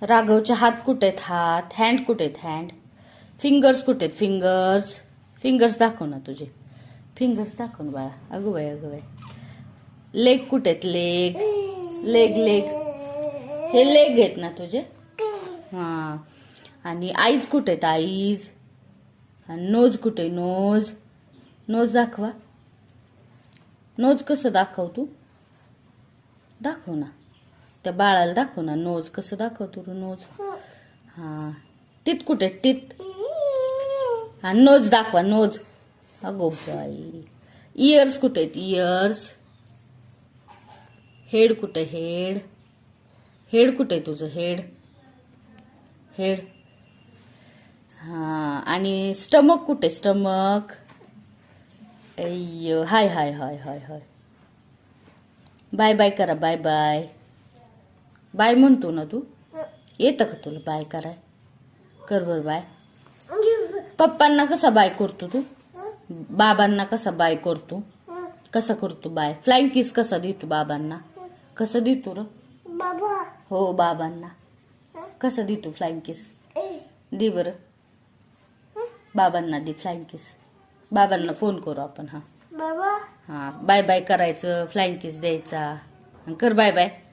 राघवचे हात कुठे आहेत? हात. हँड कुठे आहेत? हँड. फिंगर्स कुठे आहेत? फिंगर्स. फिंगर्स दाखव ना तुझे. फिंगर्स दाखव ना बाळा. अगं बाई अगं बाई. लेग कुठे आहेत? लेग. Leg leg. हे लेग आहेत ना तुझे? हा. आणि आईज कुठे आहेत? आईज. आणि नोज कुठे? नोज. नोज दाखवा. नोज कसं दाखव तू? दाखव ना. त्या बाळाला दाखव ना. नोज कसं दाखवतो तू? नोज. हा. टीत कुठे? टीत. हा. नोज दाखवा. नोज. अगो बाई. इयर्स कुठे आहेत? इयर्स. हेड कुठे? हेड. हेड कुठे तुझं? हेड. हेड. हा. आणि स्टमक कुठे? स्टमक. अय्यो. Hi hi hi hi hi. Bye bye करा. Bye bye. बाय म्हणतो ना तू? येतं का तुला बाय कराय? कर बर बाय. पप्पांना कसा बाय करतो तू? बाबांना कसा बाय करतो? कसा करतो बाय? फ्लाइंग किस कसा देतो बाबांना? कसं देतो र? हो बाबांना. कसा देतो फ्लाइंग किस? दे बर. बाबांना दे फ्लाइंग किस. बाबांना फोन करू आपण. हा. हा. बाय बाय करायचं. फ्लाइंग किस द्यायचा. कर बाय बाय.